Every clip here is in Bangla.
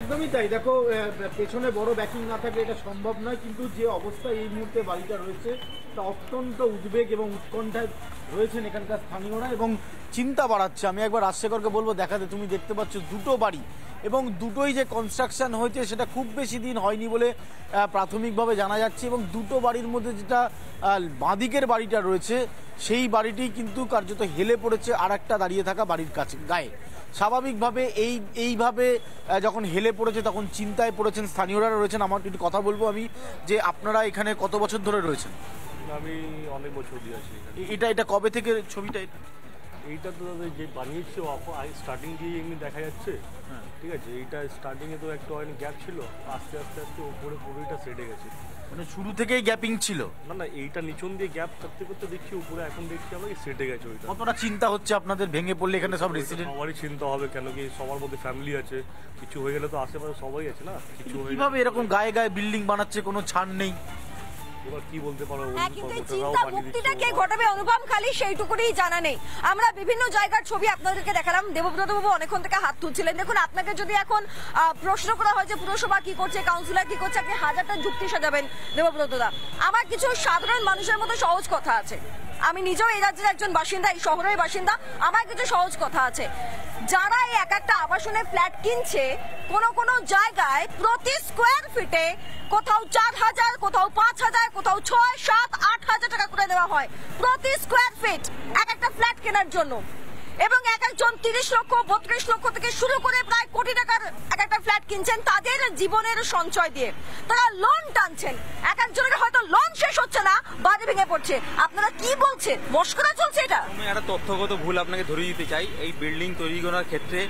একদমই তাই। দেখো পেছনে বড় ব্যাকিং না থাকলে এটা সম্ভব নয়, কিন্তু যে অবস্থা এই মুহূর্তে বাড়িটা রয়েছে তা অত্যন্ত উদ্বেগ এবং উৎকণ্ঠায় রয়েছেন এখানকার স্থানীয়রা এবং চিন্তা বাড়াচ্ছে। আমি একবার রাজশেখরকে বলবো দেখাতে, তুমি দেখতে পাচ্ছ দুটো বাড়ি এবং দুটোই যে কনস্ট্রাকশন হয়েছে সেটা খুব বেশি দিন হয়নি বলে প্রাথমিকভাবে জানা যাচ্ছে এবং দুটো বাড়ির মধ্যে যেটা বাঁদিকের বাড়িটা রয়েছে সেই বাড়িটি কিন্তু কার্যত হেলে পড়েছে আর একটা দাঁড়িয়ে থাকা বাড়ির কাছে গায়ে। স্বাভাবিকভাবে এইভাবে যখন হেলে পড়েছে তখন চিন্তায় পড়েছেন স্থানীয়রা রয়েছেন। আমার একটু কথা বলবো আমি, যে আপনারা এখানে কত বছর ধরে রয়েছেন? আমি অনেক বছর দিয়ে আছি। এটা কবে থেকে ছবিটা? এইটা তো যে বানিয়েছে স্টার্টিং দিয়ে এমনি দেখা যাচ্ছে, ঠিক আছে। এইটা স্টার্টিংয়ে তো একটু হয়নি, গ্যাপ ছিল, আস্তে আস্তে আস্তে উপরে পুরোটা সেটে গেছে। মানে শুরু থেকেই গ্যাপিং ছিল? না, এইটা নিচন দিয়ে গ্যাপ করতে করতে দেখছি উপরে এখন দেখছি আমরা সেটে গেছে। ওইটা কতটা চিন্তা হচ্ছে আপনাদের ভেঙে পড়লে? এখানে সব রেসিডেন্ট, সবারই চিন্তা হবে, কেন কি সবার মধ্যে ফ্যামিলি আছে, কিছু হয়ে গেলে তো আশেপাশে সবাই আছে না। কিছু কিভাবে এরকম গায়ে গায়ে বিল্ডিং বানাচ্ছে, কোনো ছাড় নেই? এবার কি বলতে পারো, চিন্তা মুক্তিটা কে ঘটাবে অনুপম খালি সেইটুকুনি জানা নেই। আমরা বিভিন্ন জায়গার ছবি আপনাদেরকে দেখালাম। দেবব্রত বাবু অনেকক্ষণ থেকে হাত তুলছিলেন। দেখুন, আপনাকে যদি এখন প্রশ্ন করা হয় যে পুরসভা কি করছে, কাউন্সিলর কি করছে, আপনি হাজারটা যুক্তি সাজাবেন দেবব্রত দা। আমার কিছু সাধারণ মানুষের মতো সহজ কথা আছে। আমি নিজেও এই রাজ্যের একজন বাসিন্দা, এই শহরের বাসিন্দা। আমার কিছু সহজ কথা আছে। যারা এই এক একটা আবাসনের ফ্ল্যাট কিনছে, কোন জায়গায় প্রতি স্কোয়ার ফিটে কোথাও 4,000, কোথাও 5,000, কোথাও 6, 7, 8,000 টাকা করে দেওয়া হয় প্রতি স্কোয়ার ফিট এক একটা ফ্ল্যাট কেনার জন্য। এবং এক একজন 30 লক্ষ 32 লক্ষ থেকে শুরু করে প্রায় কোটি টাকার এক একটা ফ্ল্যাট কিনছেন তাদের জীবনের সঞ্চয় দিয়ে। তারা লোন টানছেন, এক একজনের হয়তো লোন শেষ হচ্ছে না, বাড়ি ভেঙে পড়ছে। আপনারা কি বলছেন? মস্করা চলছে এটা? আমি একটা তথ্যগত ভুল আপনাকে ধরিয়ে দিতে চাই। এই বিল্ডিং তৈরি করার ক্ষেত্রে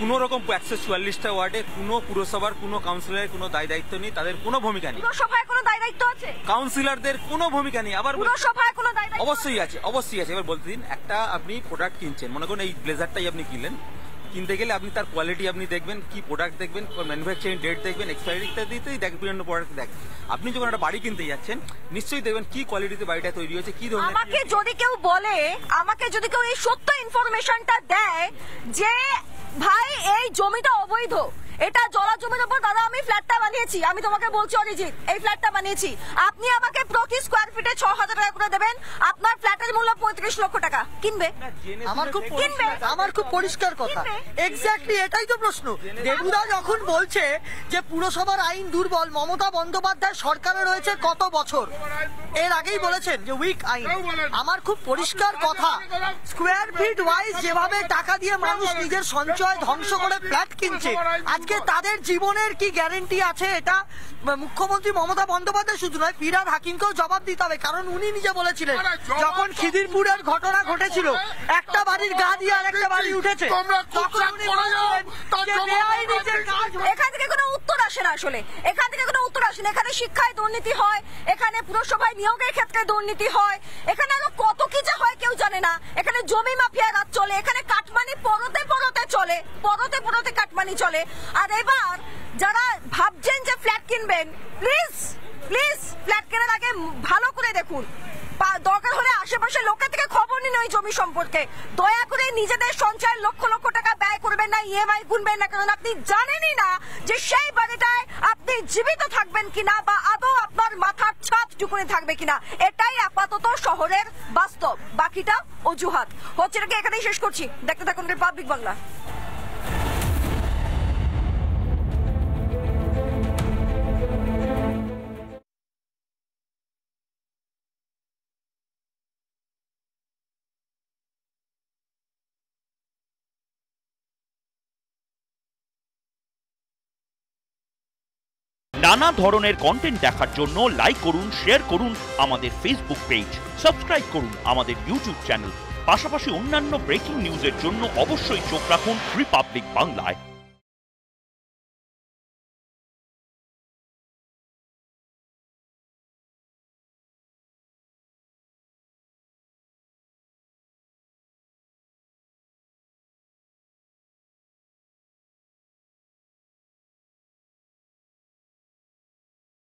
কোনো রকম 144টা ওয়ার্ডে কোনো পুরসভার কোনো কাউন্সিলরের কোনো দায়িত্ব নেই, তাদের কোনো ভূমিকা নেই। পুরসভায় কোনো দায়িত্ব আছে? কাউন্সিলরদের কোনো ভূমিকা নেই। আবার পুরসভায় কোনো দায়িত্ব? অবশ্যই আছে, অবশ্যই আছে। এবার বলতে দিন, একটা আপনি প্রোডাক্ট কিনছেন, মনে করুন এই ব্লেজারটাই আপনি কিনলেন, কিনতে গেলে আপনি তার কোয়ালিটি আপনি দেখবেন, কি প্রোডাক্ট দেখবেন, ম্যানুফ্যাকচারিং ডেট দেখবেন, এক্সপায়ারি ইত্যাদিতেই বিভিন্ন প্রোডাক্ট দেখবেন। আপনি যখন একটা বাড়ি কিনতে যাচ্ছেন নিশ্চয়ই দেখবেন কি কোয়ালিটিতে বাড়িটা তৈরি হয়েছে, কি ধরনের। আমাকে যদি কেউ বলে, আমাকে যদি কেউ এই সত্য ইনফরমেশনটা দেয় যে ভাই এই জমিটা অবৈধ, এটা জলা জমির উপর দাদা আমি ফ্ল্যাটটা বানিয়েছি, আমি তোমাকে বলছি অরিজিৎ এই ফ্ল্যাটটা বানিয়েছি, আপনি আমাকে প্রতি স্কোয়ার ফিটে 6,000 টাকা করে দেবেন, আপনার ফ্ল্যাটের মূল্য 35 লক্ষ টাকা। কিনবে? আমার খুব পরিষ্কার কথা, এক্স্যাক্টলি এটাই তো প্রশ্ন। দেবুদা যখন বলছে যে পুরসভার আইন দুর্বল, মমতা বন্দ্যোপাধ্যায় সরকারে রয়েছে কত বছর, এর আগেই বলেছেন যে উইক আইন। আমার খুব পরিষ্কার কথা, স্কোয়ার ফিট ওয়াইজ যেভাবে টাকা দিয়ে মানুষ নিজের সঞ্চয় ধ্বংস করে ফ্ল্যাট কিনছে, আজকে তাদের জীবনের কি গ্যারেন্টি আছে? এটা মুখ্যমন্ত্রী মমতা বন্দ্যোপাধ্যায় শুধু নয়, ফিরহাদ হাকিমকেও জবাব দিতে হবে। কারণ উনি নিজে বলেছিলেন যখন খিদিরপুরের ঘটনা ঘটেছিল, একটা বাড়ির গা দিয়ে আর একটা বাড়ি উঠেছে, এখান থেকে কোনো উত্তর আসে না। আসলে এখান থেকে কোনো উত্তর আসে না। এখানে শিক্ষায় দুর্নীতি হয়, এখানে পুরসভায় নিয়োগের ক্ষেত্রে দুর্নীতি হয়, এখানে আরো কত কি যে হয় কেউ জানে না। এখানে জমি মাফিয়া রাত চলে, এখানে কাটমানি পরতে পরতে চলে, পরতে পরতে কাটমানি চলে। আর এবার যারা ভাবছেন যে ফ্ল্যাট কিনবেন, প্লিজ প্লিজ ফ্ল্যাট কেনার আগে ভালো করে দেখুন, দরকার হলে আশেপাশের লোকের থেকে খবর নিন ওই জমি সম্পর্কে। দয়া করে নিজেদের সঞ্চয় লক্ষ লক্ষ টাকা ব্যয় করবেন না, ইএমআই গুনবেন না, কারণ আপনি জানেনই না যে সেই বাড়িটায় আপনি জীবিত থাকবেন কিনা বা আদৌ আপনার মাথার ছাদ টুকুনে থাকবে কিনা। এটাই আপাতত শহরের বাস্তব, বাকিটা অজুহাত। হচ্ছে নাকি এখানেই শেষ করছি। দেখতে থাকুন রিপাবলিক বাংলা। নানা ধরনের কন্টেন্ট দেখার জন্য লাইক করুন, শেয়ার করুন আমাদের ফেসবুক পেজ, সাবস্ক্রাইব করুন আমাদের ইউটিউব চ্যানেল। পাশাপাশি অন্যান্য ব্রেকিং নিউজের জন্য অবশ্যই চোখ রাখুন রিপাবলিক বাংলায়।